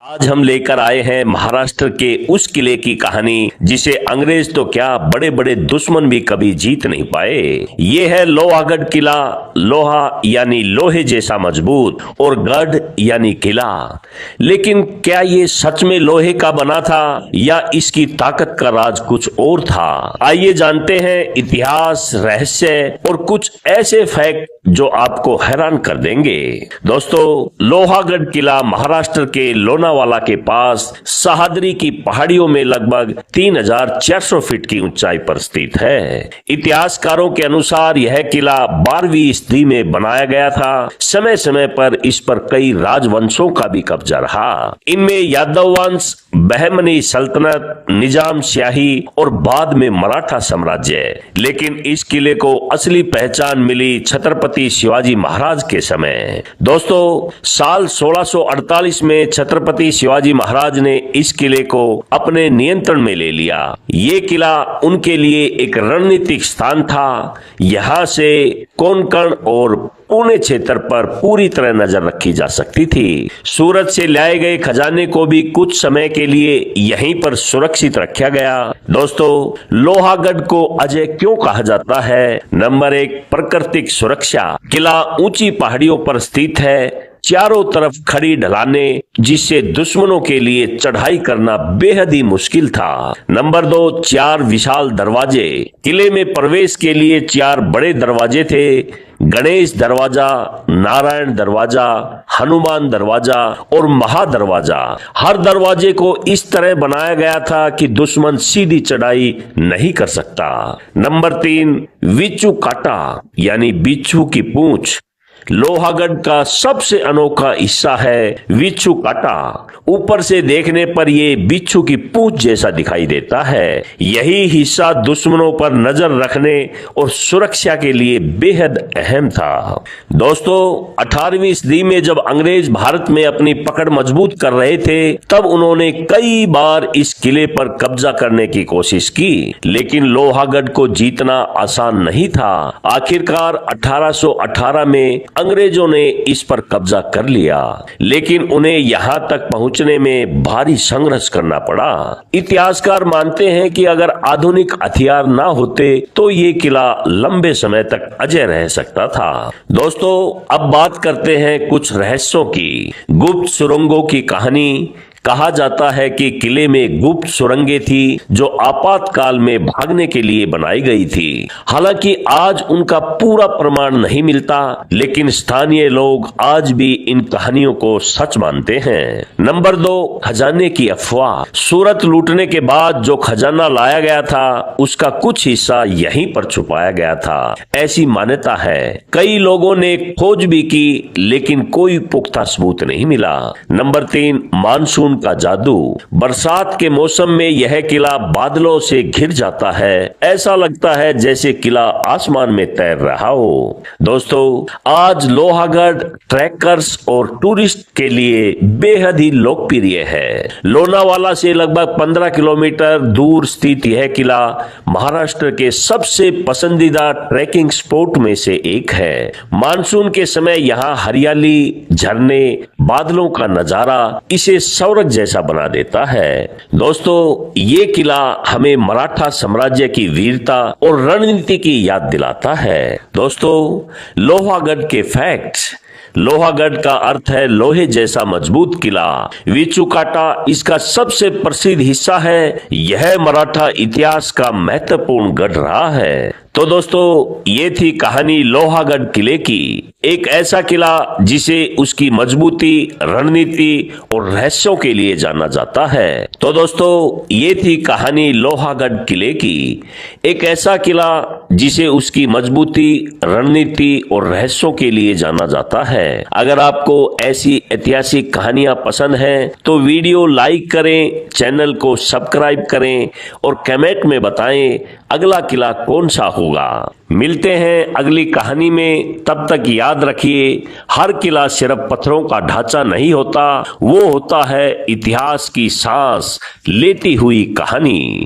आज हम लेकर आए हैं महाराष्ट्र के उस किले की कहानी जिसे अंग्रेज तो क्या बड़े बड़े दुश्मन भी कभी जीत नहीं पाए। ये है लोहागढ़ किला। लोहा यानी लोहे जैसा मजबूत और गढ़ यानी किला। लेकिन क्या ये सच में लोहे का बना था या इसकी ताकत का राज कुछ और था? आइए जानते हैं इतिहास, रहस्य और कुछ ऐसे फैक्ट जो आपको हैरान कर देंगे। दोस्तों, लोहागढ़ किला महाराष्ट्र के लोनावाला के पास सह्याद्री की पहाड़ियों में लगभग 3400 फीट की ऊंचाई पर स्थित है। इतिहासकारों के अनुसार यह किला 12वीं सदी में बनाया गया था। समय समय पर इस पर कई राजवंशों का भी कब्जा रहा। इनमें यादव वंश, बहमनी सल्तनत, निजाम शाही और बाद में मराठा साम्राज्य। लेकिन इस किले को असली पहचान मिली छत्रपति शिवाजी महाराज के समय। दोस्तों, साल 1648 में छत्रपति शिवाजी महाराज ने इस किले को अपने नियंत्रण में ले लिया। ये किला उनके लिए एक रणनीतिक स्थान था। यहाँ से कोंकण और पुणे क्षेत्र पर पूरी तरह नजर रखी जा सकती थी। सूरत से लाए गए खजाने को भी कुछ समय के लिए यहीं पर सुरक्षित रखा गया। दोस्तों, लोहागढ़ को अजय क्यों कहा जाता है? नंबर 1, प्राकृतिक सुरक्षा। किला ऊंची पहाड़ियों पर स्थित है। चारों तरफ खड़ी ढलाने जिससे दुश्मनों के लिए चढ़ाई करना बेहद ही मुश्किल था। नंबर 2, 4 विशाल दरवाजे। किले में प्रवेश के लिए 4 बड़े दरवाजे थे। गणेश दरवाजा, नारायण दरवाजा, हनुमान दरवाजा और महादरवाजा। हर दरवाजे को इस तरह बनाया गया था कि दुश्मन सीधी चढ़ाई नहीं कर सकता। नंबर 3, बिच्छू काटा यानी बिच्छू की पूंछ। लोहागढ़ का सबसे अनोखा हिस्सा है बिच्छू काटा। ऊपर से देखने पर यह बिच्छू की पूंछ जैसा दिखाई देता है। यही हिस्सा दुश्मनों पर नजर रखने और सुरक्षा के लिए बेहद अहम था। दोस्तों, 18वीं सदी में जब अंग्रेज भारत में अपनी पकड़ मजबूत कर रहे थे, तब उन्होंने कई बार इस किले पर कब्जा करने की कोशिश की। लेकिन लोहागढ़ को जीतना आसान नहीं था। आखिरकार 1818 में अंग्रेजों ने इस पर कब्जा कर लिया, लेकिन उन्हें यहां तक पहुंचने में भारी संघर्ष करना पड़ा। इतिहासकार मानते हैं कि अगर आधुनिक हथियार ना होते तो ये किला लंबे समय तक अजय रह सकता था। दोस्तों, अब बात करते हैं कुछ रहस्यों की। गुप्त सुरंगों की कहानी। कहा जाता है कि किले में गुप्त सुरंगें थी जो आपातकाल में भागने के लिए बनाई गई थी। हालांकि आज उनका पूरा प्रमाण नहीं मिलता, लेकिन स्थानीय लोग आज भी इन कहानियों को सच मानते हैं। नंबर 2, खजाने की अफवाह। सूरत लूटने के बाद जो खजाना लाया गया था, उसका कुछ हिस्सा यहीं पर छुपाया गया था, ऐसी मान्यता है। कई लोगों ने खोज भी की, लेकिन कोई पुख्ता सबूत नहीं मिला। नंबर 3, मानसून का जादू। बरसात के मौसम में यह किला बादलों से घिर जाता है। ऐसा लगता है जैसे किला आसमान में तैर रहा हो। दोस्तों, आज लोहागढ़ ट्रैकर्स और टूरिस्ट के लिए बेहद ही लोकप्रिय है। लोनावाला से लगभग 15 किलोमीटर दूर स्थित यह किला महाराष्ट्र के सबसे पसंदीदा ट्रैकिंग स्पॉट में से एक है। मानसून के समय यहाँ हरियाली, झरने, बादलों का नजारा इसे स्वर्ग जैसा बना देता है। दोस्तों, ये किला हमें मराठा साम्राज्य की वीरता और रणनीति की याद दिलाता है। दोस्तों, लोहागढ़ के फैक्ट्स। लोहागढ़ का अर्थ है लोहे जैसा मजबूत किला। बिच्छू काटा इसका सबसे प्रसिद्ध हिस्सा है। यह मराठा इतिहास का महत्वपूर्ण गढ़ रहा है। तो दोस्तों, ये थी कहानी लोहागढ़ किले की। एक ऐसा किला जिसे उसकी मजबूती, रणनीति और रहस्यों के लिए जाना जाता है। तो दोस्तों, ये थी कहानी लोहागढ़ किले की। एक ऐसा किला जिसे उसकी मजबूती, रणनीति और रहस्यों के लिए जाना जाता है। अगर आपको ऐसी ऐतिहासिक कहानियां पसंद हैं तो वीडियो लाइक करें, चैनल को सब्सक्राइब करें और कमेंट में बताएं अगला किला कौन सा होगा। मिलते हैं अगली कहानी में। तब तक याद रखिए, हर किला सिर्फ पत्थरों का ढांचा नहीं होता, वो होता है इतिहास की सांस लेती हुई कहानी।